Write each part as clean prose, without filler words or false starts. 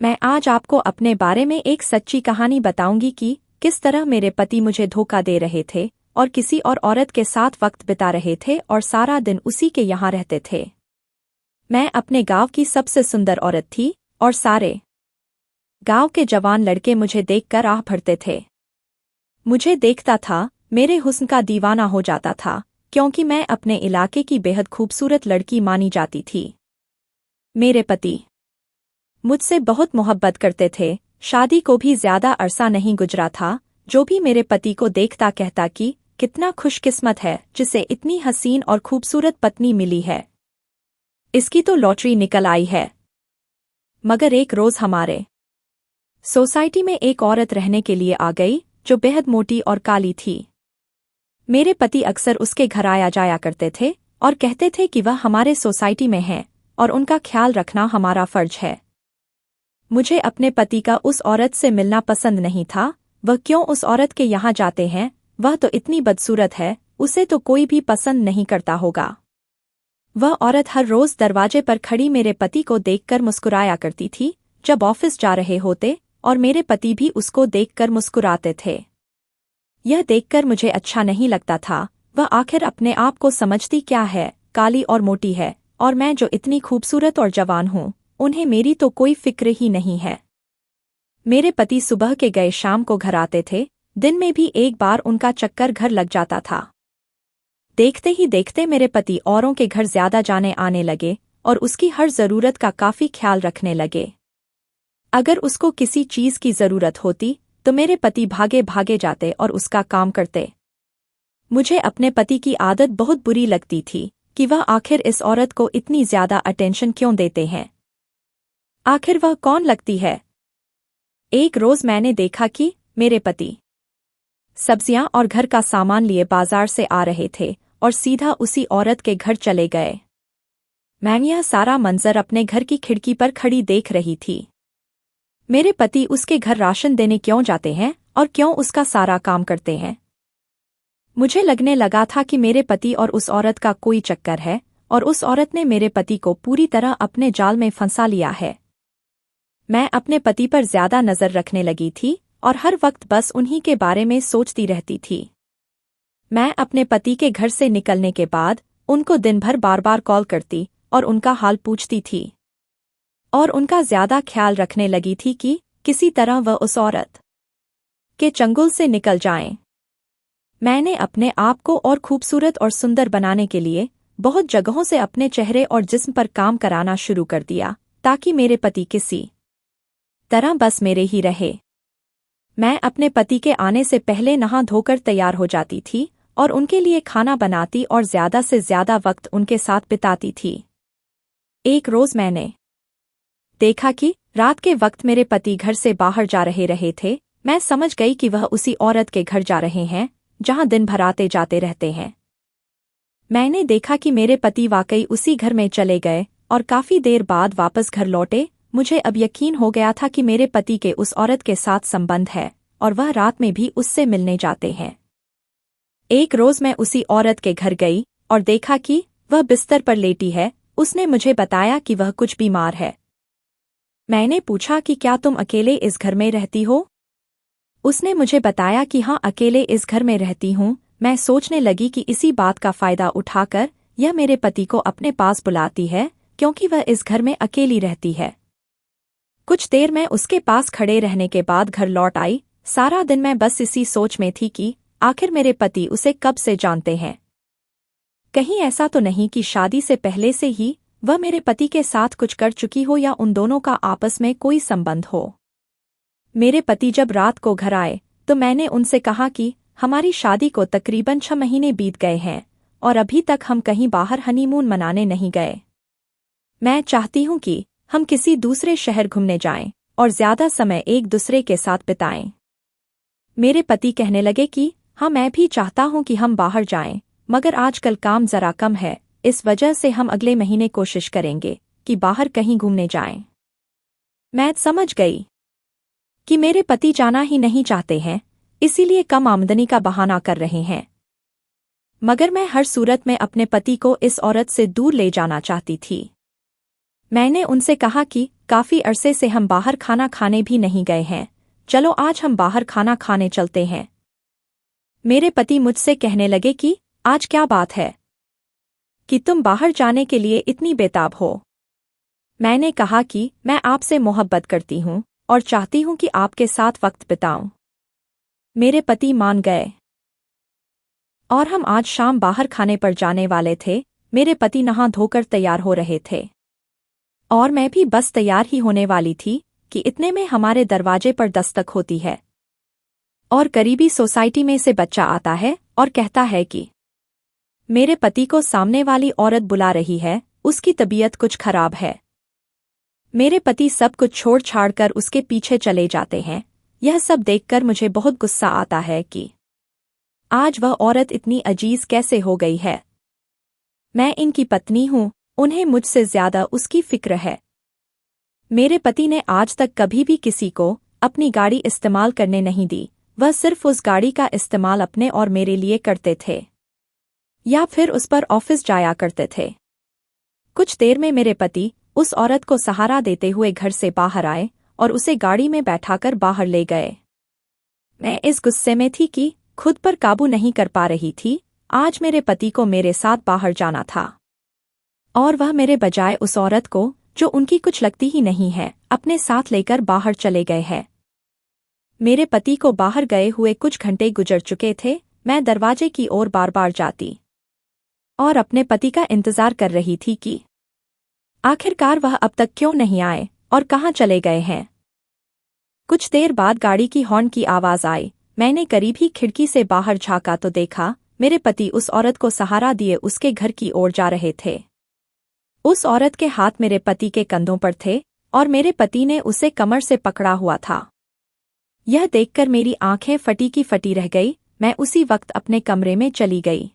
मैं आज आपको अपने बारे में एक सच्ची कहानी बताऊंगी कि किस तरह मेरे पति मुझे धोखा दे रहे थे और किसी और औरत के साथ वक्त बिता रहे थे और सारा दिन उसी के यहाँ रहते थे। मैं अपने गांव की सबसे सुंदर औरत थी और सारे गांव के जवान लड़के मुझे देखकर आह भरते थे। मुझे देखता था, मेरे हुस्न का दीवाना हो जाता था, क्योंकि मैं अपने इलाके की बेहद खूबसूरत लड़की मानी जाती थी। मेरे पति मुझसे बहुत मोहब्बत करते थे। शादी को भी ज्यादा अरसा नहीं गुजरा था, जो भी मेरे पति को देखता कहता कि कितना खुशकिस्मत है जिसे इतनी हसीन और खूबसूरत पत्नी मिली है। इसकी तो लॉटरी निकल आई है। मगर एक रोज हमारे सोसाइटी में एक औरत रहने के लिए आ गई जो बेहद मोटी और काली थी। मेरे पति अक्सर उसके घर आया जाया करते थे और कहते थे कि वह हमारे सोसाइटी में है और उनका ख्याल रखना हमारा फर्ज है। मुझे अपने पति का उस औरत से मिलना पसंद नहीं था। वह क्यों उस औरत के यहाँ जाते हैं? वह तो इतनी बदसूरत है, उसे तो कोई भी पसंद नहीं करता होगा। वह औरत हर रोज दरवाजे पर खड़ी मेरे पति को देखकर मुस्कुराया करती थी जब ऑफिस जा रहे होते, और मेरे पति भी उसको देखकर मुस्कुराते थे। यह देखकर मुझे अच्छा नहीं लगता था। वह आखिर अपने आप को समझती क्या है, काली और मोटी है, और मैं जो इतनी खूबसूरत और जवान हूँ, उन्हें मेरी तो कोई फिक्र ही नहीं है। मेरे पति सुबह के गए शाम को घर आते थे। दिन में भी एक बार उनका चक्कर घर लग जाता था। देखते ही देखते मेरे पति औरों के घर ज्यादा जाने आने लगे और उसकी हर जरूरत का काफी ख्याल रखने लगे। अगर उसको किसी चीज की जरूरत होती तो मेरे पति भागे भागे जाते और उसका काम करते। मुझे अपने पति की आदत बहुत बुरी लगती थी कि वह आखिर इस औरत को इतनी ज्यादा अटेंशन क्यों देते हैं। आखिर वह कौन लगती है? एक रोज मैंने देखा कि मेरे पति सब्जियां और घर का सामान लिए बाजार से आ रहे थे और सीधा उसी औरत के घर चले गए। मैं यह सारा मंजर अपने घर की खिड़की पर खड़ी देख रही थी। मेरे पति उसके घर राशन देने क्यों जाते हैं और क्यों उसका सारा काम करते हैं? मुझे लगने लगा था कि मेरे पति और उस औरत का कोई चक्कर है और उस औरत ने मेरे पति को पूरी तरह अपने जाल में फंसा लिया है। मैं अपने पति पर ज्यादा नजर रखने लगी थी और हर वक्त बस उन्हीं के बारे में सोचती रहती थी। मैं अपने पति के घर से निकलने के बाद उनको दिन भर बार बार कॉल करती और उनका हाल पूछती थी और उनका ज्यादा ख्याल रखने लगी थी कि किसी तरह वह उस औरत के चंगुल से निकल जाएं। मैंने अपने आप को और खूबसूरत और सुंदर बनाने के लिए बहुत जगहों से अपने चेहरे और जिस्म पर काम कराना शुरू कर दिया ताकि मेरे पति किसी तरह बस मेरे ही रहे। मैं अपने पति के आने से पहले नहा धोकर तैयार हो जाती थी और उनके लिए खाना बनाती और ज्यादा से ज्यादा वक्त उनके साथ बिताती थी। एक रोज मैंने देखा कि रात के वक्त मेरे पति घर से बाहर जा रहे थे। मैं समझ गई कि वह उसी औरत के घर जा रहे हैं जहां दिन भर आते जाते रहते हैं। मैंने देखा कि मेरे पति वाकई उसी घर में चले गए और काफी देर बाद वापस घर लौटे। मुझे अब यकीन हो गया था कि मेरे पति के उस औरत के साथ संबंध है और वह रात में भी उससे मिलने जाते हैं। एक रोज मैं उसी औरत के घर गई और देखा कि वह बिस्तर पर लेटी है। उसने मुझे बताया कि वह कुछ बीमार है। मैंने पूछा कि क्या तुम अकेले इस घर में रहती हो? उसने मुझे बताया कि हाँ, अकेले इस घर में रहती हूँ। मैं सोचने लगी कि इसी बात का फायदा उठाकर यह मेरे पति को अपने पास बुलाती है, क्योंकि वह इस घर में अकेली रहती है। कुछ देर मैं उसके पास खड़े रहने के बाद घर लौट आई। सारा दिन मैं बस इसी सोच में थी कि आखिर मेरे पति उसे कब से जानते हैं। कहीं ऐसा तो नहीं कि शादी से पहले से ही वह मेरे पति के साथ कुछ कर चुकी हो या उन दोनों का आपस में कोई संबंध हो। मेरे पति जब रात को घर आए तो मैंने उनसे कहा कि हमारी शादी को तकरीबन 6 महीने बीत गए हैं और अभी तक हम कहीं बाहर हनीमून मनाने नहीं गए। मैं चाहती हूँ कि हम किसी दूसरे शहर घूमने जाएं और ज्यादा समय एक दूसरे के साथ बिताएं। मेरे पति कहने लगे कि हाँ, मैं भी चाहता हूँ कि हम बाहर जाएं, मगर आजकल काम जरा कम है, इस वजह से हम अगले महीने कोशिश करेंगे कि बाहर कहीं घूमने जाएं। मैं समझ गई कि मेरे पति जाना ही नहीं चाहते हैं, इसीलिए कम आमदनी का बहाना कर रहे हैं। मगर मैं हर सूरत में अपने पति को इस औरत से दूर ले जाना चाहती थी। मैंने उनसे कहा कि काफी अरसे से हम बाहर खाना खाने भी नहीं गए हैं, चलो आज हम बाहर खाना खाने चलते हैं। मेरे पति मुझसे कहने लगे कि आज क्या बात है कि तुम बाहर जाने के लिए इतनी बेताब हो। मैंने कहा कि मैं आपसे मोहब्बत करती हूँ और चाहती हूँ कि आपके साथ वक्त बिताऊं। मेरे पति मान गए और हम आज शाम बाहर खाने पर जाने वाले थे। मेरे पति नहा धोकर तैयार हो रहे थे और मैं भी बस तैयार ही होने वाली थी कि इतने में हमारे दरवाजे पर दस्तक होती है और करीबी सोसाइटी में से बच्चा आता है और कहता है कि मेरे पति को सामने वाली औरत बुला रही है, उसकी तबीयत कुछ खराब है। मेरे पति सब कुछ छोड़ छाड़ कर उसके पीछे चले जाते हैं। यह सब देखकर मुझे बहुत गुस्सा आता है कि आज वह औरत इतनी अजीज कैसे हो गई है। मैं इनकी पत्नी हूँ, उन्हें मुझसे ज्यादा उसकी फिक्र है। मेरे पति ने आज तक कभी भी किसी को अपनी गाड़ी इस्तेमाल करने नहीं दी, वह सिर्फ उस गाड़ी का इस्तेमाल अपने और मेरे लिए करते थे या फिर उस पर ऑफिस जाया करते थे। कुछ देर में मेरे पति उस औरत को सहारा देते हुए घर से बाहर आए और उसे गाड़ी में बैठाकर बाहर ले गए। मैं इस गुस्से में थी कि खुद पर काबू नहीं कर पा रही थी। आज मेरे पति को मेरे साथ बाहर जाना था और वह मेरे बजाय उस औरत को, जो उनकी कुछ लगती ही नहीं है, अपने साथ लेकर बाहर चले गए हैं। मेरे पति को बाहर गए हुए कुछ घंटे गुजर चुके थे। मैं दरवाजे की ओर बार बार जाती और अपने पति का इंतजार कर रही थी कि आखिरकार वह अब तक क्यों नहीं आए और कहाँ चले गए हैं। कुछ देर बाद गाड़ी की हॉर्न की आवाज आई। मैंने करीब ही खिड़की से बाहर झांका तो देखा मेरे पति उस औरत को सहारा दिए उसके घर की ओर जा रहे थे। उस औरत के हाथ मेरे पति के कंधों पर थे और मेरे पति ने उसे कमर से पकड़ा हुआ था। यह देखकर मेरी आंखें फटी की फटी रह गई। मैं उसी वक्त अपने कमरे में चली गई।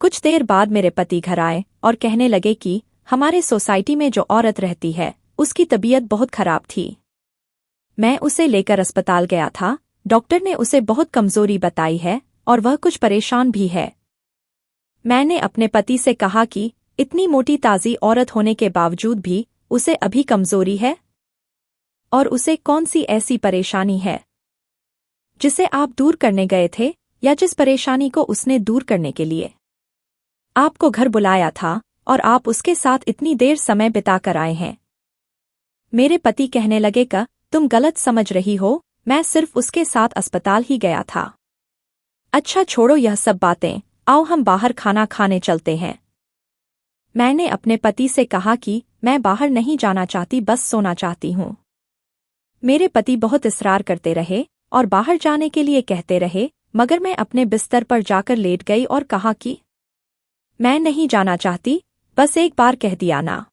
कुछ देर बाद मेरे पति घर आए और कहने लगे कि हमारे सोसाइटी में जो औरत रहती है उसकी तबीयत बहुत खराब थी। मैं उसे लेकर अस्पताल गया था। डॉक्टर ने उसे बहुत कमजोरी बताई है और वह कुछ परेशान भी है। मैंने अपने पति से कहा कि इतनी मोटी ताजी औरत होने के बावजूद भी उसे अभी कमजोरी है और उसे कौन सी ऐसी परेशानी है जिसे आप दूर करने गए थे या जिस परेशानी को उसने दूर करने के लिए आपको घर बुलाया था और आप उसके साथ इतनी देर समय बिताकर आए हैं। मेरे पति कहने लगे कि तुम गलत समझ रही हो, मैं सिर्फ उसके साथ अस्पताल ही गया था। अच्छा छोड़ो यह सब बातें, आओ हम बाहर खाना खाने चलते हैं। मैंने अपने पति से कहा कि मैं बाहर नहीं जाना चाहती, बस सोना चाहती हूँ। मेरे पति बहुत इस्रार करते रहे और बाहर जाने के लिए कहते रहे, मगर मैं अपने बिस्तर पर जाकर लेट गई और कहा कि मैं नहीं जाना चाहती, बस एक बार कह दिया ना।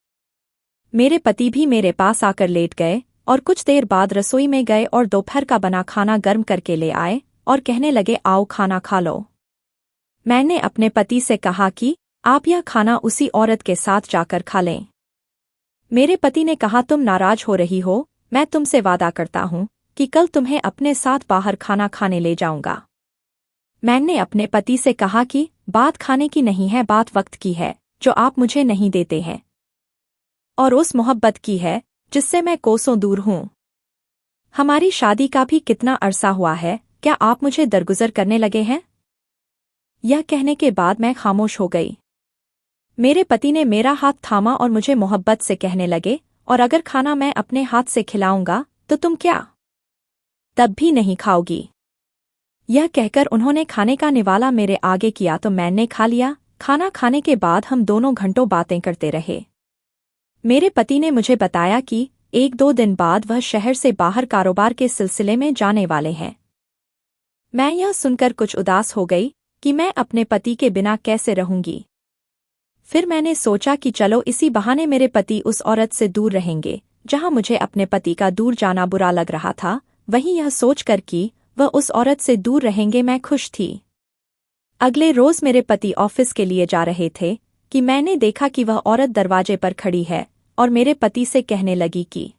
मेरे पति भी मेरे पास आकर लेट गए और कुछ देर बाद रसोई में गए और दोपहर का बना खाना गर्म करके ले आए और कहने लगे आओ खाना खा लो। मैंने अपने पति से कहा कि आप यह खाना उसी औरत के साथ जाकर खा लें। मेरे पति ने कहा तुम नाराज हो रही हो, मैं तुमसे वादा करता हूँ कि कल तुम्हें अपने साथ बाहर खाना खाने ले जाऊंगा। मैंने अपने पति से कहा कि बात खाने की नहीं है, बात वक्त की है जो आप मुझे नहीं देते हैं और उस मोहब्बत की है जिससे मैं कोसों दूर हूँ। हमारी शादी का भी कितना अरसा हुआ है, क्या आप मुझे दरगुजर करने लगे हैं? यह कहने के बाद मैं खामोश हो गई। मेरे पति ने मेरा हाथ थामा और मुझे मोहब्बत से कहने लगे, और अगर खाना मैं अपने हाथ से खिलाऊंगा तो तुम क्या तब भी नहीं खाओगी? यह कहकर उन्होंने खाने का निवाला मेरे आगे किया तो मैंने खा लिया। खाना खाने के बाद हम दोनों घंटों बातें करते रहे। मेरे पति ने मुझे बताया कि 1-2 दिन बाद वह शहर से बाहर कारोबार के सिलसिले में जाने वाले हैं। मैं यह सुनकर कुछ उदास हो गई कि मैं अपने पति के बिना कैसे रहूंगी। फिर मैंने सोचा कि चलो इसी बहाने मेरे पति उस औरत से दूर रहेंगे। जहां मुझे अपने पति का दूर जाना बुरा लग रहा था, वहीं यह सोचकर कि वह उस औरत से दूर रहेंगे मैं खुश थी। अगले रोज मेरे पति ऑफिस के लिए जा रहे थे कि मैंने देखा कि वह औरत दरवाजे पर खड़ी है और मेरे पति से कहने लगी कि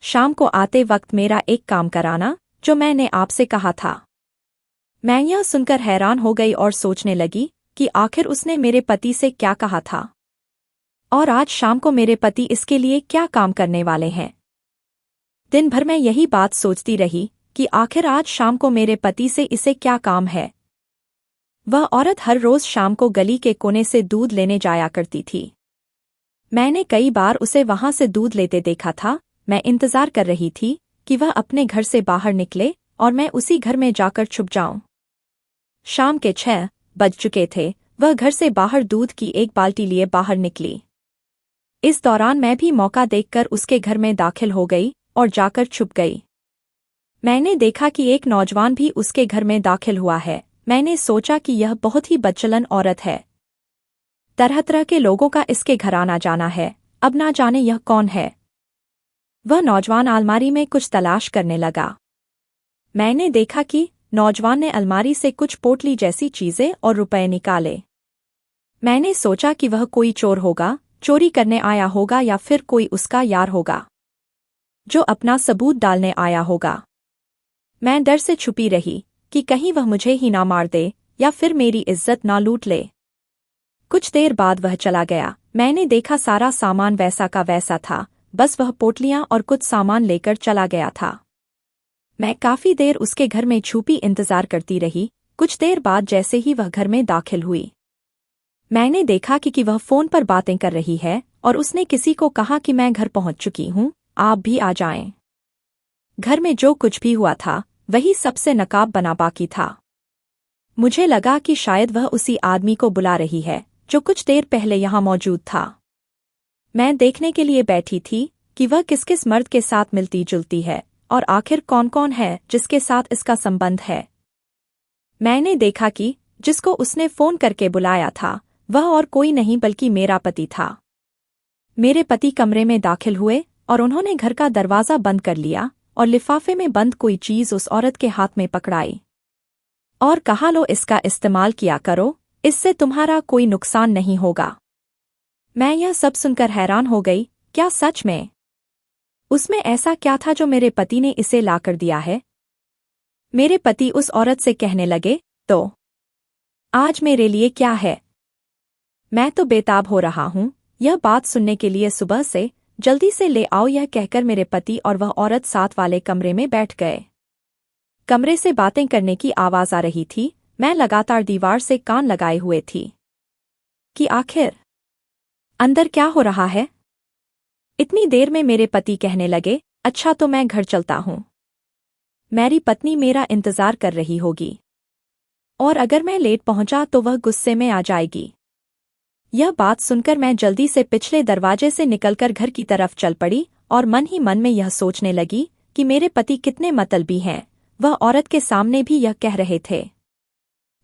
शाम को आते वक्त मेरा एक काम कराना जो मैंने आपसे कहा था। मैं यह सुनकर हैरान हो गई और सोचने लगी कि आखिर उसने मेरे पति से क्या कहा था और आज शाम को मेरे पति इसके लिए क्या काम करने वाले हैं। दिन भर मैं यही बात सोचती रही कि आखिर आज शाम को मेरे पति से इसे क्या काम है। वह औरत हर रोज शाम को गली के कोने से दूध लेने जाया करती थी। मैंने कई बार उसे वहां से दूध लेते देखा था। मैं इंतजार कर रही थी कि वह अपने घर से बाहर निकले और मैं उसी घर में जाकर छुप जाऊं। शाम के 6 बज चुके थे। वह घर से बाहर दूध की एक बाल्टी लिए बाहर निकली। इस दौरान मैं भी मौका देखकर उसके घर में दाखिल हो गई और जाकर छुप गई। मैंने देखा कि एक नौजवान भी उसके घर में दाखिल हुआ है। मैंने सोचा कि यह बहुत ही बदचलन औरत है। तरह तरह के लोगों का इसके घर आना जाना है, अब ना जाने यह कौन है। वह नौजवान अलमारी में कुछ तलाश करने लगा। मैंने देखा कि नौजवान ने अलमारी से कुछ पोटली जैसी चीजें और रुपए निकाले। मैंने सोचा कि वह कोई चोर होगा, चोरी करने आया होगा या फिर कोई उसका यार होगा जो अपना सबूत डालने आया होगा। मैं डर से छुपी रही कि कहीं वह मुझे ही ना मार दे या फिर मेरी इज्जत ना लूट ले। कुछ देर बाद वह चला गया। मैंने देखा सारा सामान वैसा का वैसा था, बस वह पोटलियां और कुछ सामान लेकर चला गया था। मैं काफी देर उसके घर में छुपी इंतजार करती रही। कुछ देर बाद जैसे ही वह घर में दाखिल हुई, मैंने देखा कि वह फोन पर बातें कर रही है और उसने किसी को कहा कि मैं घर पहुंच चुकी हूँ, आप भी आ जाएं। घर में जो कुछ भी हुआ था वही सबसे नकाब बना बाकी था। मुझे लगा कि शायद वह उसी आदमी को बुला रही है जो कुछ देर पहले यहाँ मौजूद था। मैं देखने के लिए बैठी थी कि वह किस किस मर्द के साथ मिलती जुलती है और आखिर कौन कौन है जिसके साथ इसका संबंध है। मैंने देखा कि जिसको उसने फोन करके बुलाया था वह और कोई नहीं बल्कि मेरा पति था। मेरे पति कमरे में दाखिल हुए और उन्होंने घर का दरवाज़ा बंद कर लिया और लिफाफे में बंद कोई चीज़ उस औरत के हाथ में पकड़ाई और कहा, लो इसका इस्तेमाल किया करो, इससे तुम्हारा कोई नुकसान नहीं होगा। मैं यह सब सुनकर हैरान हो गई। क्या सच में उसमें ऐसा क्या था जो मेरे पति ने इसे लाकर दिया है? मेरे पति उस औरत से कहने लगे, तो आज मेरे लिए क्या है? मैं तो बेताब हो रहा हूँ यह बात सुनने के लिए। सुबह से जल्दी से ले आओ, यह कहकर मेरे पति और वह औरत साथ वाले कमरे में बैठ गए। कमरे से बातें करने की आवाज आ रही थी। मैं लगातार दीवार से कान लगाए हुए थी कि आखिर अंदर क्या हो रहा है। इतनी देर में मेरे पति कहने लगे, अच्छा तो मैं घर चलता हूँ, मेरी पत्नी मेरा इंतजार कर रही होगी और अगर मैं लेट पहुंचा तो वह गुस्से में आ जाएगी। यह बात सुनकर मैं जल्दी से पिछले दरवाजे से निकलकर घर की तरफ चल पड़ी और मन ही मन में यह सोचने लगी कि मेरे पति कितने मतलबी हैं। वह औरत के सामने भी यह कह रहे थे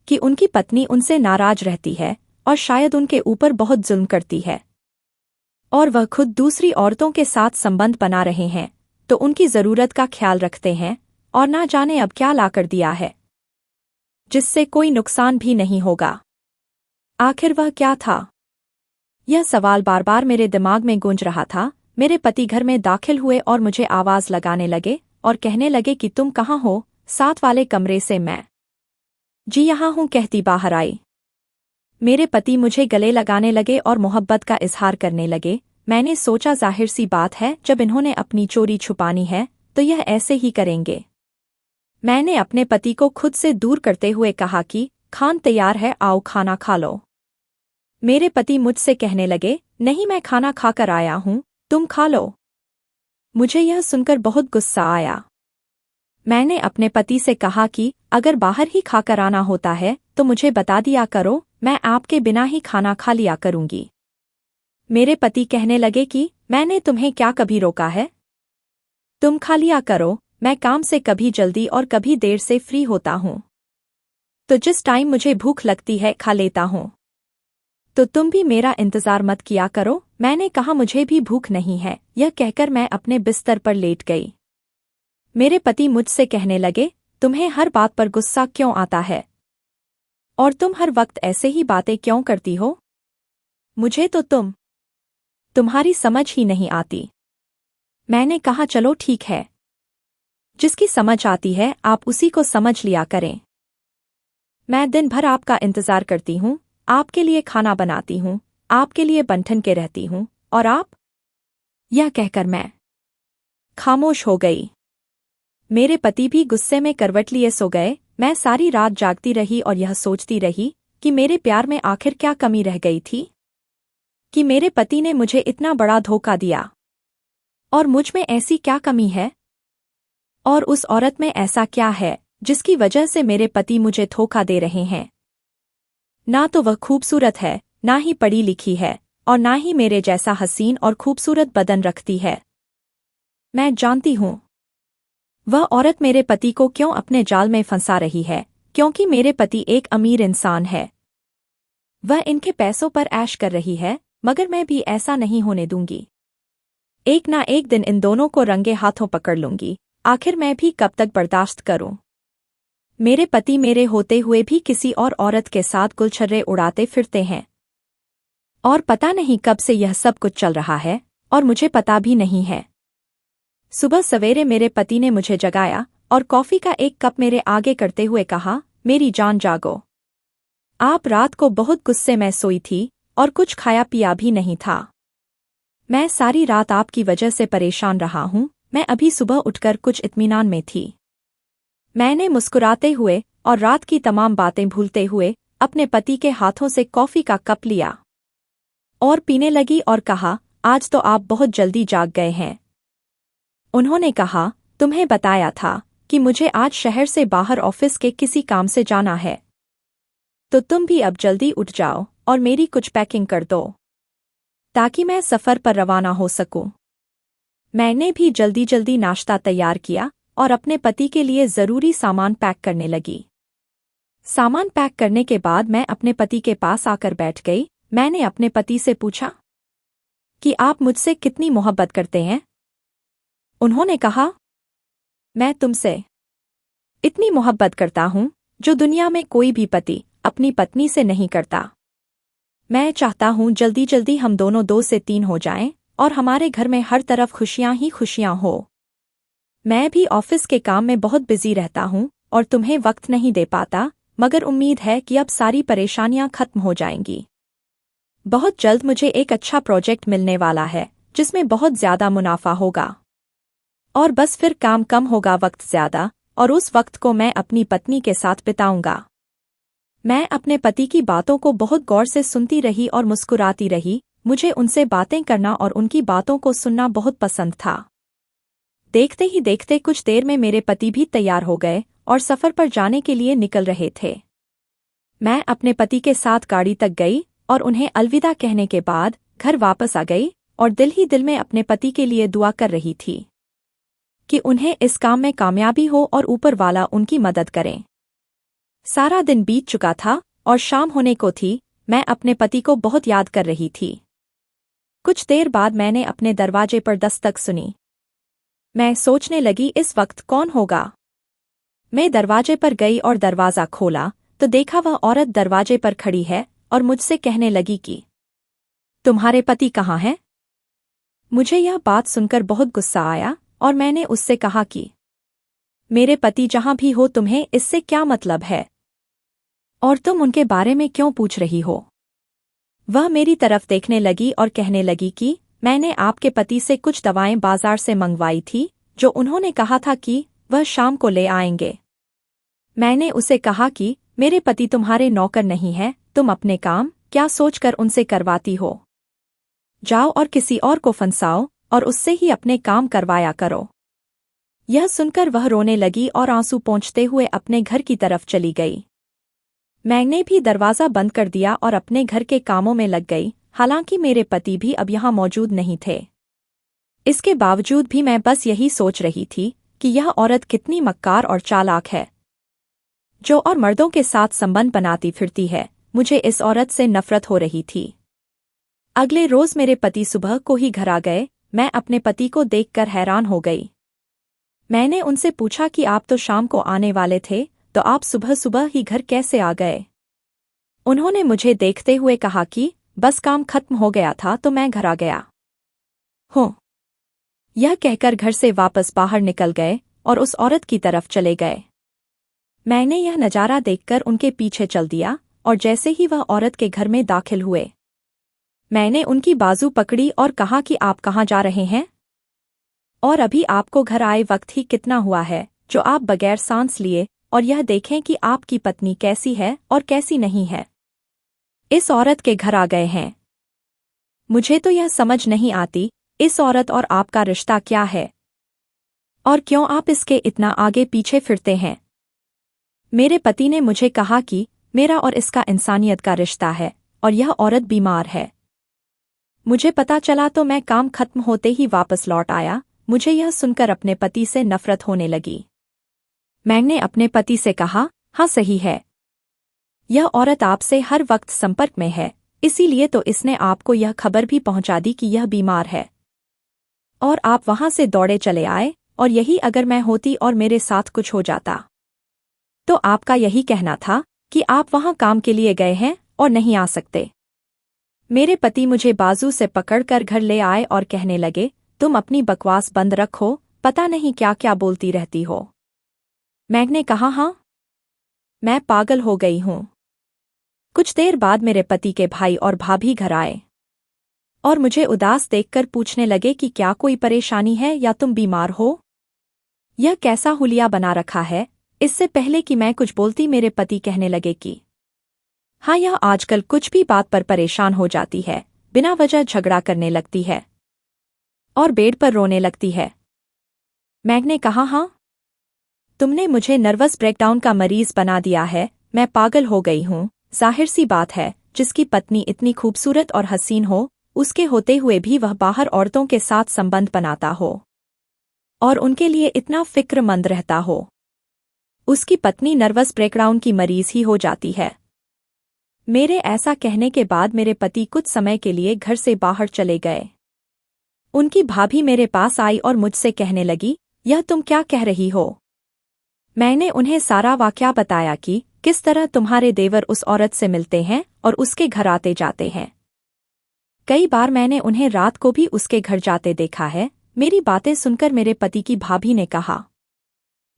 कि उनकी पत्नी उनसे नाराज रहती है और शायद उनके ऊपर बहुत जुल्म करती है और वह खुद दूसरी औरतों के साथ संबंध बना रहे हैं तो उनकी जरूरत का ख्याल रखते हैं और ना जाने अब क्या लाकर दिया है जिससे कोई नुकसान भी नहीं होगा। आखिर वह क्या था? यह सवाल बार बार मेरे दिमाग में गूंज रहा था। मेरे पति घर में दाखिल हुए और मुझे आवाज लगाने लगे और कहने लगे कि तुम कहाँ हो? साथ वाले कमरे से। मैं जी यहाँ हूँ कहती बाहर आई। मेरे पति मुझे गले लगाने लगे और मोहब्बत का इजहार करने लगे। मैंने सोचा जाहिर सी बात है, जब इन्होंने अपनी चोरी छुपानी है तो यह ऐसे ही करेंगे। मैंने अपने पति को खुद से दूर करते हुए कहा कि खान तैयार है, आओ खाना खा लो। मेरे पति मुझसे कहने लगे, नहीं मैं खाना खाकर आया हूँ, तुम खा लो। मुझे यह सुनकर बहुत गुस्सा आया। मैंने अपने पति से कहा कि अगर बाहर ही खाकर आना होता है तो मुझे बता दिया करो, मैं आपके बिना ही खाना खा लिया करूंगी। मेरे पति कहने लगे कि मैंने तुम्हें क्या कभी रोका है, तुम खा लिया करो, मैं काम से कभी जल्दी और कभी देर से फ्री होता हूँ, तो जिस टाइम मुझे भूख लगती है खा लेता हूँ, तो तुम भी मेरा इंतजार मत किया करो। मैंने कहा मुझे भी भूख नहीं है। यह कहकर मैं अपने बिस्तर पर लेट गई। मेरे पति मुझसे कहने लगे, तुम्हें हर बात पर गुस्सा क्यों आता है और तुम हर वक्त ऐसे ही बातें क्यों करती हो? मुझे तो तुम्हारी समझ ही नहीं आती। मैंने कहा चलो ठीक है, जिसकी समझ आती है आप उसी को समझ लिया करें। मैं दिन भर आपका इंतजार करती हूँ, आपके लिए खाना बनाती हूँ, आपके लिए बंठन के रहती हूँ, और आप? यह कहकर मैं खामोश हो गई। मेरे पति भी गुस्से में करवट लिए सो गए। मैं सारी रात जागती रही और यह सोचती रही कि मेरे प्यार में आखिर क्या कमी रह गई थी कि मेरे पति ने मुझे इतना बड़ा धोखा दिया, और मुझ में ऐसी क्या कमी है, और उस औरत में ऐसा क्या है जिसकी वजह से मेरे पति मुझे धोखा दे रहे हैं। ना तो वह खूबसूरत है, ना ही पढ़ी लिखी है, और ना ही मेरे जैसा हसीन और खूबसूरत बदन रखती है। मैं जानती हूँ वह औरत मेरे पति को क्यों अपने जाल में फंसा रही है, क्योंकि मेरे पति एक अमीर इंसान है। वह इनके पैसों पर ऐश कर रही है, मगर मैं भी ऐसा नहीं होने दूंगी। एक ना एक दिन इन दोनों को रंगे हाथों पकड़ लूंगी। आखिर मैं भी कब तक बर्दाश्त करूं? मेरे पति मेरे होते हुए भी किसी और औरत के साथ गुलछर्रे उड़ाते फिरते हैं, और पता नहीं कब से यह सब कुछ चल रहा है, और मुझे पता भी नहीं है। सुबह सवेरे मेरे पति ने मुझे जगाया और कॉफी का एक कप मेरे आगे करते हुए कहा, मेरी जान जागो। आप रात को बहुत गुस्से में सोई थी और कुछ खाया पिया भी नहीं था। मैं सारी रात आपकी वजह से परेशान रहा हूँ। मैं अभी सुबह उठकर कुछ इत्मीनान में थी। मैंने मुस्कुराते हुए और रात की तमाम बातें भूलते हुए अपने पति के हाथों से कॉफी का कप लिया और पीने लगी और कहा, आज तो आप बहुत जल्दी जाग गए हैं। उन्होंने कहा, तुम्हें बताया था कि मुझे आज शहर से बाहर ऑफिस के किसी काम से जाना है, तो तुम भी अब जल्दी उठ जाओ और मेरी कुछ पैकिंग कर दो ताकि मैं सफर पर रवाना हो सकूं। मैंने भी जल्दी जल्दी नाश्ता तैयार किया और अपने पति के लिए जरूरी सामान पैक करने लगी। सामान पैक करने के बाद मैं अपने पति के पास आकर बैठ गई। मैंने अपने पति से पूछा कि आप मुझसे कितनी मोहब्बत करते हैं। उन्होंने कहा, मैं तुमसे इतनी मोहब्बत करता हूं जो दुनिया में कोई भी पति अपनी पत्नी से नहीं करता। मैं चाहता हूं जल्दी जल्दी हम दोनों 2 से 3 हो जाएं और हमारे घर में हर तरफ खुशियां ही खुशियां हो। मैं भी ऑफिस के काम में बहुत बिजी रहता हूं और तुम्हें वक्त नहीं दे पाता, मगर उम्मीद है कि अब सारी परेशानियां खत्म हो जाएंगी। बहुत जल्द मुझे एक अच्छा प्रोजेक्ट मिलने वाला है जिसमें बहुत ज्यादा मुनाफा होगा, और बस फिर काम कम होगा, वक्त ज्यादा, और उस वक्त को मैं अपनी पत्नी के साथ बिताऊंगा। मैं अपने पति की बातों को बहुत गौर से सुनती रही और मुस्कुराती रही। मुझे उनसे बातें करना और उनकी बातों को सुनना बहुत पसंद था। देखते ही देखते कुछ देर में मेरे पति भी तैयार हो गए और सफर पर जाने के लिए निकल रहे थे। मैं अपने पति के साथ गाड़ी तक गई और उन्हें अलविदा कहने के बाद घर वापस आ गई और दिल ही दिल में अपने पति के लिए दुआ कर रही थी कि उन्हें इस काम में कामयाबी हो और ऊपर वाला उनकी मदद करें। सारा दिन बीत चुका था और शाम होने को थी। मैं अपने पति को बहुत याद कर रही थी। कुछ देर बाद मैंने अपने दरवाजे पर दस्तक सुनी। मैं सोचने लगी, इस वक्त कौन होगा। मैं दरवाजे पर गई और दरवाजा खोला तो देखा वह औरत दरवाजे पर खड़ी है और मुझसे कहने लगी कि तुम्हारे पति कहाँ हैं? मुझे यह बात सुनकर बहुत गुस्सा आया और मैंने उससे कहा कि मेरे पति जहां भी हो, तुम्हें इससे क्या मतलब है, और तुम उनके बारे में क्यों पूछ रही हो? वह मेरी तरफ देखने लगी और कहने लगी कि मैंने आपके पति से कुछ दवाएं बाजार से मंगवाई थी जो उन्होंने कहा था कि वह शाम को ले आएंगे। मैंने उसे कहा कि मेरे पति तुम्हारे नौकर नहीं है, तुम अपने काम क्या सोचकर उनसे करवाती हो। जाओ और किसी और को फंसाओ और उससे ही अपने काम करवाया करो। यह सुनकर वह रोने लगी और आंसू पोंछते हुए अपने घर की तरफ चली गई। मैंने भी दरवाज़ा बंद कर दिया और अपने घर के कामों में लग गई। हालांकि मेरे पति भी अब यहाँ मौजूद नहीं थे। इसके बावजूद भी मैं बस यही सोच रही थी कि यह औरत कितनी मक्कार और चालाक है, जो और मर्दों के साथ संबंध बनाती फिरती है। मुझे इस औरत से नफरत हो रही थी। अगले रोज मेरे पति सुबह को ही घर आ गए। मैं अपने पति को देखकर हैरान हो गई। मैंने उनसे पूछा कि आप तो शाम को आने वाले थे, तो आप सुबह सुबह ही घर कैसे आ गए? उन्होंने मुझे देखते हुए कहा कि बस काम खत्म हो गया था तो मैं घर आ गया हूँ। यह कहकर घर से वापस बाहर निकल गए और उस औरत की तरफ चले गए। मैंने यह नज़ारा देखकर उनके पीछे चल दिया और जैसे ही वह औरत के घर में दाखिल हुए, मैंने उनकी बाजू पकड़ी और कहा कि आप कहाँ जा रहे हैं? और अभी आपको घर आए वक्त ही कितना हुआ है जो आप बगैर सांस लिए और यह देखें कि आपकी पत्नी कैसी है और कैसी नहीं है। इस औरत के घर आ गए हैं। मुझे तो यह समझ नहीं आती, इस औरत और आपका रिश्ता क्या है और क्यों आप इसके इतना आगे पीछे फिरते हैं। मेरे पति ने मुझे कहा कि मेरा और इसका इंसानियत का रिश्ता है और यह औरत बीमार है। मुझे पता चला तो मैं काम खत्म होते ही वापस लौट आया। मुझे यह सुनकर अपने पति से नफरत होने लगी। मैंने अपने पति से कहा, हाँ सही है, यह औरत आपसे हर वक्त संपर्क में है, इसीलिए तो इसने आपको यह खबर भी पहुंचा दी कि यह बीमार है और आप वहां से दौड़े चले आए। और यही अगर मैं होती और मेरे साथ कुछ हो जाता तो आपका यही कहना था कि आप वहां काम के लिए गए हैं और नहीं आ सकते। मेरे पति मुझे बाजू से पकड़कर घर ले आए और कहने लगे, तुम अपनी बकवास बंद रखो, पता नहीं क्या क्या बोलती रहती हो। मैंने कहा, हाँ, मैं पागल हो गई हूँ। कुछ देर बाद मेरे पति के भाई और भाभी घर आए और मुझे उदास देखकर पूछने लगे कि क्या कोई परेशानी है या तुम बीमार हो? यह कैसा हुलिया बना रखा है? इससे पहले कि मैं कुछ बोलती मेरे पति कहने लगे कि हाँ, यह आजकल कुछ भी बात पर परेशान हो जाती है, बिना वजह झगड़ा करने लगती है और बेड पर रोने लगती है। मैंने कहा, हाँ, तुमने मुझे नर्वस ब्रेकडाउन का मरीज बना दिया है। मैं पागल हो गई हूँ। जाहिर सी बात है, जिसकी पत्नी इतनी खूबसूरत और हसीन हो, उसके होते हुए भी वह बाहर औरतों के साथ संबंध बनाता हो और उनके लिए इतना फिक्रमंद रहता हो, उसकी पत्नी नर्वस ब्रेकडाउन की मरीज ही हो जाती है। मेरे ऐसा कहने के बाद मेरे पति कुछ समय के लिए घर से बाहर चले गए। उनकी भाभी मेरे पास आई और मुझसे कहने लगी, यह तुम क्या कह रही हो? मैंने उन्हें सारा वाकया बताया कि किस तरह तुम्हारे देवर उस औरत से मिलते हैं और उसके घर आते जाते हैं। कई बार मैंने उन्हें रात को भी उसके घर जाते देखा है। मेरी बातें सुनकर मेरे पति की भाभी ने कहा,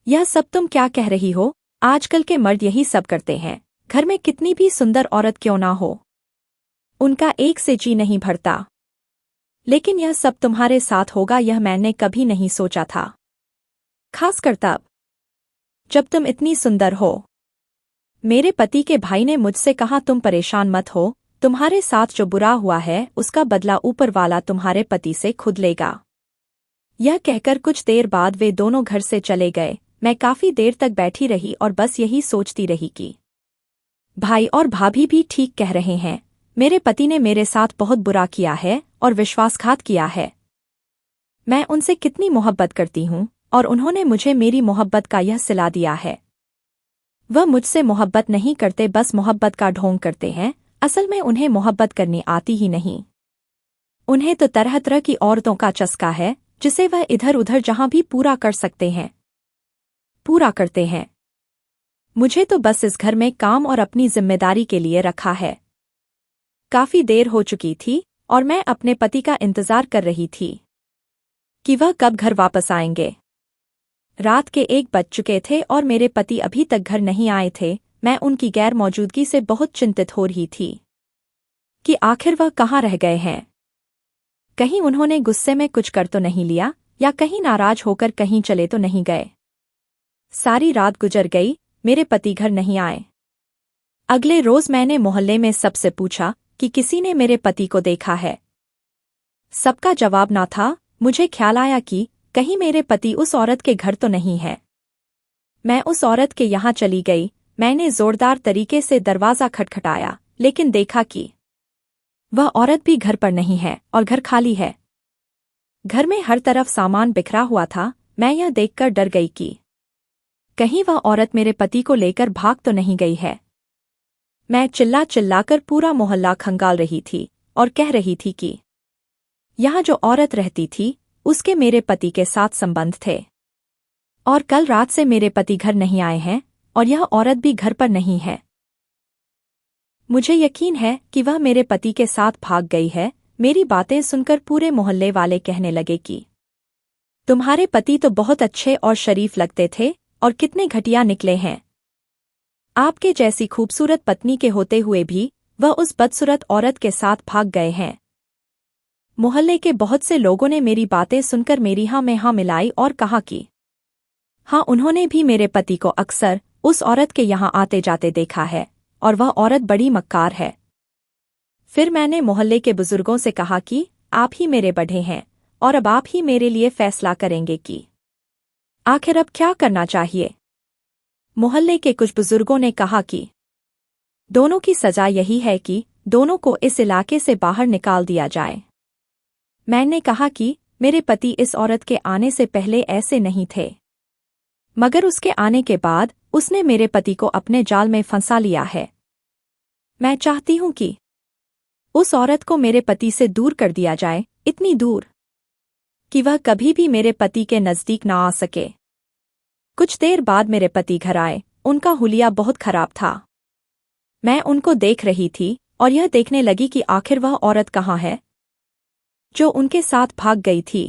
यह सब तुम क्या कह रही हो? आजकल के मर्द यही सब करते हैं, घर में कितनी भी सुंदर औरत क्यों ना हो, उनका एक से जी नहीं भरता। लेकिन यह सब तुम्हारे साथ होगा यह मैंने कभी नहीं सोचा था, खासकर तब जब तुम इतनी सुंदर हो। मेरे पति के भाई ने मुझसे कहा, तुम परेशान मत हो, तुम्हारे साथ जो बुरा हुआ है उसका बदला ऊपर वाला तुम्हारे पति से खुद लेगा। यह कहकर कुछ देर बाद वे दोनों घर से चले गए। मैं काफी देर तक बैठी रही और बस यही सोचती रही कि भाई और भाभी भी ठीक कह रहे हैं, मेरे पति ने मेरे साथ बहुत बुरा किया है और विश्वासघात किया है। मैं उनसे कितनी मोहब्बत करती हूँ और उन्होंने मुझे मेरी मोहब्बत का यह सिला दिया है। वह मुझसे मोहब्बत नहीं करते, बस मोहब्बत का ढोंग करते हैं। असल में उन्हें मोहब्बत करनी आती ही नहीं। उन्हें तो तरह तरह की औरतों का चस्का है जिसे वह इधर उधर जहां भी पूरा कर सकते हैं पूरा करते हैं। मुझे तो बस इस घर में काम और अपनी जिम्मेदारी के लिए रखा है। काफी देर हो चुकी थी और मैं अपने पति का इंतजार कर रही थी कि वह कब घर वापस आएंगे। रात के 1 बज चुके थे और मेरे पति अभी तक घर नहीं आए थे। मैं उनकी गैर मौजूदगी से बहुत चिंतित हो रही थी कि आखिर वह कहाँ रह गए हैं। कहीं उन्होंने गुस्से में कुछ कर तो नहीं लिया या कहीं नाराज होकर कहीं चले तो नहीं गए। सारी रात गुजर गई, मेरे पति घर नहीं आए। अगले रोज मैंने मोहल्ले में सबसे पूछा कि किसी ने मेरे पति को देखा है। सबका जवाब ना था। मुझे ख्याल आया कि कहीं मेरे पति उस औरत के घर तो नहीं है। मैं उस औरत के यहाँ चली गई। मैंने जोरदार तरीके से दरवाज़ा खटखटाया, लेकिन देखा कि वह औरत भी घर पर नहीं है और घर खाली है। घर में हर तरफ सामान बिखरा हुआ था। मैं यह देखकर डर गई कि कहीं वह औरत मेरे पति को लेकर भाग तो नहीं गई है। मैं चिल्ला चिल्लाकर पूरा मोहल्ला खंगाल रही थी और कह रही थी कि यहाँ जो औरत रहती थी उसके मेरे पति के साथ संबंध थे और कल रात से मेरे पति घर नहीं आए हैं और यह औरत भी घर पर नहीं है। मुझे यकीन है कि वह मेरे पति के साथ भाग गई है। मेरी बातें सुनकर पूरे मोहल्ले वाले कहने लगे कि तुम्हारे पति तो बहुत अच्छे और शरीफ लगते थे और कितने घटिया निकले हैं। आपके जैसी खूबसूरत पत्नी के होते हुए भी वह उस बदसूरत औरत के साथ भाग गए हैं। मोहल्ले के बहुत से लोगों ने मेरी बातें सुनकर मेरी हाँ में हाँ मिलाई और कहा कि हाँ, उन्होंने भी मेरे पति को अक्सर उस औरत के यहाँ आते जाते देखा है और वह औरत बड़ी मक्कार है। फिर मैंने मोहल्ले के बुजुर्गों से कहा कि आप ही मेरे बढ़े हैं और अब आप ही मेरे लिए फैसला करेंगे कि आखिर अब क्या करना चाहिए। मोहल्ले के कुछ बुजुर्गों ने कहा कि दोनों की सजा यही है कि दोनों को इस इलाके से बाहर निकाल दिया जाए। मैंने कहा कि मेरे पति इस औरत के आने से पहले ऐसे नहीं थे, मगर उसके आने के बाद उसने मेरे पति को अपने जाल में फंसा लिया है। मैं चाहती हूं कि उस औरत को मेरे पति से दूर कर दिया जाए, इतनी दूर कि वह कभी भी मेरे पति के नजदीक ना आ सके। कुछ देर बाद मेरे पति घर आए। उनका हुलिया बहुत खराब था। मैं उनको देख रही थी और यह देखने लगी कि आखिर वह औरत कहाँ है जो उनके साथ भाग गई थी।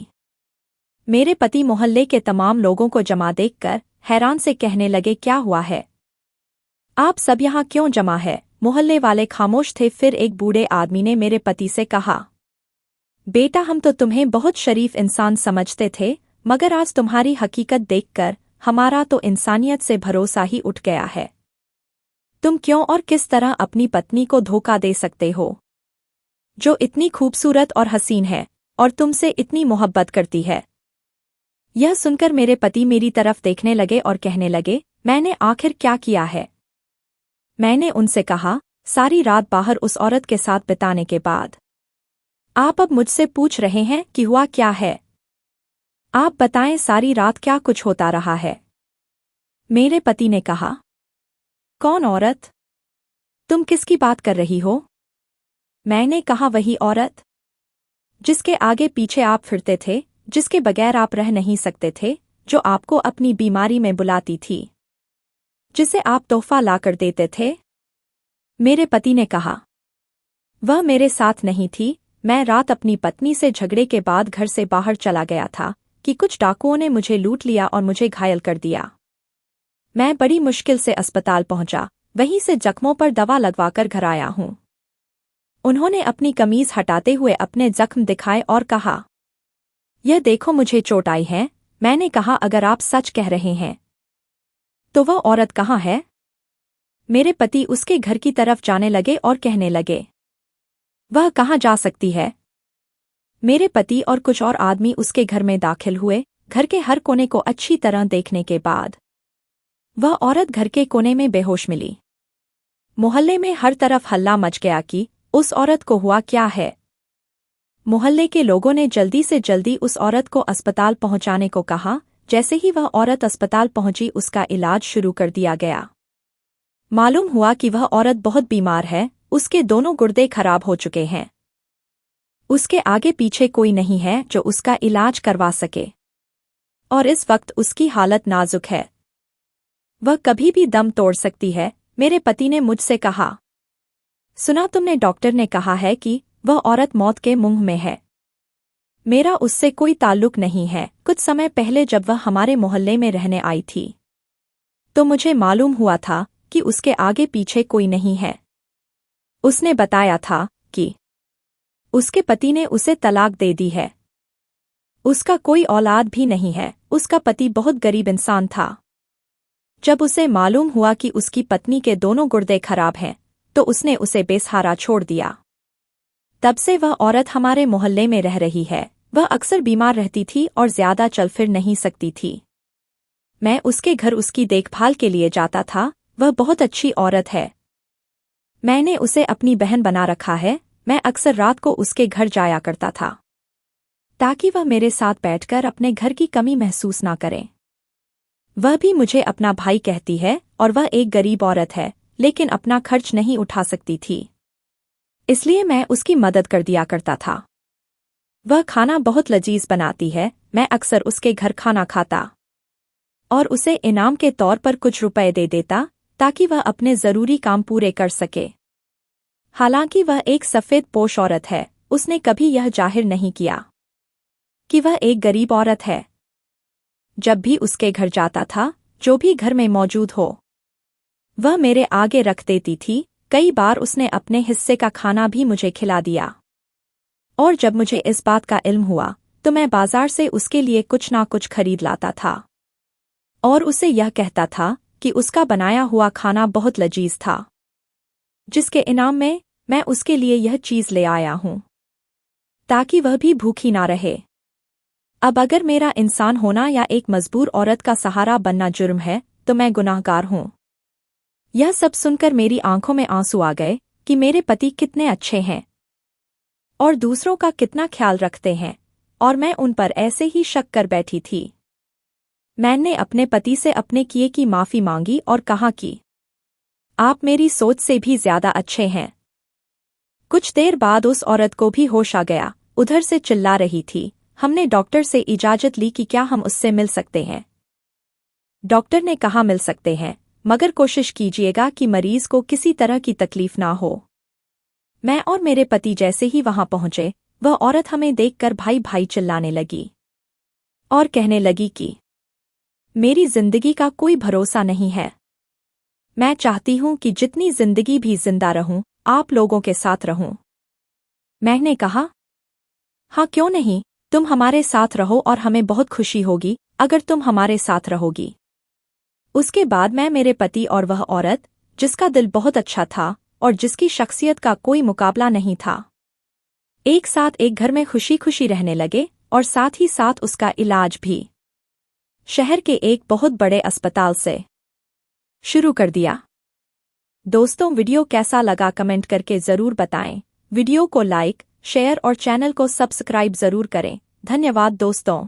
मेरे पति मोहल्ले के तमाम लोगों को जमा देखकर हैरान से कहने लगे, क्या हुआ है? आप सब यहाँ क्यों जमा है? मोहल्ले वाले खामोश थे। फिर एक बूढ़े आदमी ने मेरे पति से कहा, बेटा, हम तो तुम्हें बहुत शरीफ इंसान समझते थे, मगर आज तुम्हारी हकीकत देखकर हमारा तो इंसानियत से भरोसा ही उठ गया है। तुम क्यों और किस तरह अपनी पत्नी को धोखा दे सकते हो, जो इतनी खूबसूरत और हसीन है और तुमसे इतनी मोहब्बत करती है? यह सुनकर मेरे पति मेरी तरफ देखने लगे और कहने लगे, मैंने आखिर क्या किया है? मैंने उनसे कहा, सारी रात बाहर उस औरत के साथ बिताने के बाद आप अब मुझसे पूछ रहे हैं कि हुआ क्या है? आप बताएं, सारी रात क्या कुछ होता रहा है? मेरे पति ने कहा, कौन औरत? तुम किसकी बात कर रही हो? मैंने कहा, वही औरत जिसके आगे पीछे आप फिरते थे, जिसके बगैर आप रह नहीं सकते थे, जो आपको अपनी बीमारी में बुलाती थी, जिसे आप तोहफा लाकर देते थे। मेरे पति ने कहा, वह मेरे साथ नहीं थी। मैं रात अपनी पत्नी से झगड़े के बाद घर से बाहर चला गया था कि कुछ डाकुओं ने मुझे लूट लिया और मुझे घायल कर दिया। मैं बड़ी मुश्किल से अस्पताल पहुंचा, वहीं से जख्मों पर दवा लगवाकर घर आया हूं। उन्होंने अपनी कमीज हटाते हुए अपने जख्म दिखाए और कहा, यह देखो, मुझे चोट आई है। मैंने कहा, अगर आप सच कह रहे हैं तो वह औरत कहाँ है? मेरे पति उसके घर की तरफ जाने लगे और कहने लगे, वह कहाँ जा सकती है? मेरे पति और कुछ और आदमी उसके घर में दाखिल हुए। घर के हर कोने को अच्छी तरह देखने के बाद वह औरत घर के कोने में बेहोश मिली। मोहल्ले में हर तरफ हल्ला मच गया कि उस औरत को हुआ क्या है। मोहल्ले के लोगों ने जल्दी से जल्दी उस औरत को अस्पताल पहुंचाने को कहा। जैसे ही वह औरत अस्पताल पहुंची, उसका इलाज शुरू कर दिया गया। मालूम हुआ कि वह औरत बहुत बीमार है। उसके दोनों गुर्दे खराब हो चुके हैं। उसके आगे पीछे कोई नहीं है जो उसका इलाज करवा सके और इस वक्त उसकी हालत नाजुक है। वह कभी भी दम तोड़ सकती है। मेरे पति ने मुझसे कहा, सुना तुमने, डॉक्टर ने कहा है कि वह औरत मौत के मुंह में है। मेरा उससे कोई ताल्लुक नहीं है। कुछ समय पहले जब वह हमारे मोहल्ले में रहने आई थी तो मुझे मालूम हुआ था कि उसके आगे पीछे कोई नहीं है। उसने बताया था कि उसके पति ने उसे तलाक दे दी है। उसका कोई औलाद भी नहीं है। उसका पति बहुत गरीब इंसान था। जब उसे मालूम हुआ कि उसकी पत्नी के दोनों गुर्दे खराब हैं तो उसने उसे बेसहारा छोड़ दिया। तब से वह औरत हमारे मोहल्ले में रह रही है। वह अक्सर बीमार रहती थी और ज्यादा चल फिर नहीं सकती थी। मैं उसके घर उसकी देखभाल के लिए जाता था। वह बहुत अच्छी औरत है। मैंने उसे अपनी बहन बना रखा है। मैं अक्सर रात को उसके घर जाया करता था ताकि वह मेरे साथ बैठकर अपने घर की कमी महसूस ना करे। वह भी मुझे अपना भाई कहती है और वह एक गरीब औरत है, लेकिन अपना खर्च नहीं उठा सकती थी, इसलिए मैं उसकी मदद कर दिया करता था। वह खाना बहुत लजीज बनाती है। मैं अक्सर उसके घर खाना खाता और उसे इनाम के तौर पर कुछ रुपए दे देता ताकि वह अपने जरूरी काम पूरे कर सके। हालांकि वह एक सफेद पोश औरत है। उसने कभी यह जाहिर नहीं किया कि वह एक गरीब औरत है। जब भी उसके घर जाता था, जो भी घर में मौजूद हो, वह मेरे आगे रख देती थी। कई बार उसने अपने हिस्से का खाना भी मुझे खिला दिया और जब मुझे इस बात का इल्म हुआ तो मैं बाजार से उसके लिए कुछ ना कुछ खरीद लाता था और उसे यह कहता था कि उसका बनाया हुआ खाना बहुत लजीज था, जिसके इनाम में मैं उसके लिए यह चीज़ ले आया हूं ताकि वह भी भूखी ना रहे। अब अगर मेरा इंसान होना या एक मजबूर औरत का सहारा बनना जुर्म है तो मैं गुनाहगार हूं। यह सब सुनकर मेरी आंखों में आंसू आ गए कि मेरे पति कितने अच्छे हैं और दूसरों का कितना ख्याल रखते हैं, और मैं उन पर ऐसे ही शक कर बैठी थी। मैंने अपने पति से अपने किए की माफी मांगी और कहा कि आप मेरी सोच से भी ज्यादा अच्छे हैं। कुछ देर बाद उस औरत को भी होश आ गया, उधर से चिल्ला रही थी। हमने डॉक्टर से इजाजत ली कि क्या हम उससे मिल सकते हैं। डॉक्टर ने कहा मिल सकते हैं, मगर कोशिश कीजिएगा कि मरीज को किसी तरह की तकलीफ ना हो। मैं और मेरे पति जैसे ही वहां पहुंचे, वह औरत हमें देखकर भाई भाई चिल्लाने लगी और कहने लगी कि मेरी जिंदगी का कोई भरोसा नहीं है। मैं चाहती हूं कि जितनी जिंदगी भी जिंदा रहूं, आप लोगों के साथ रहूं। मैंने कहा, हाँ क्यों नहीं, तुम हमारे साथ रहो और हमें बहुत खुशी होगी अगर तुम हमारे साथ रहोगी। उसके बाद मैं, मेरे पति और वह औरत, जिसका दिल बहुत अच्छा था और जिसकी शख्सियत का कोई मुकाबला नहीं था, एक साथ एक घर में खुशी खुशी रहने लगे और साथ ही साथ उसका इलाज भी शहर के एक बहुत बड़े अस्पताल से शुरू कर दिया। दोस्तों, वीडियो कैसा लगा कमेंट करके ज़रूर बताएं। वीडियो को लाइक, शेयर और चैनल को सब्सक्राइब ज़रूर करें। धन्यवाद दोस्तों।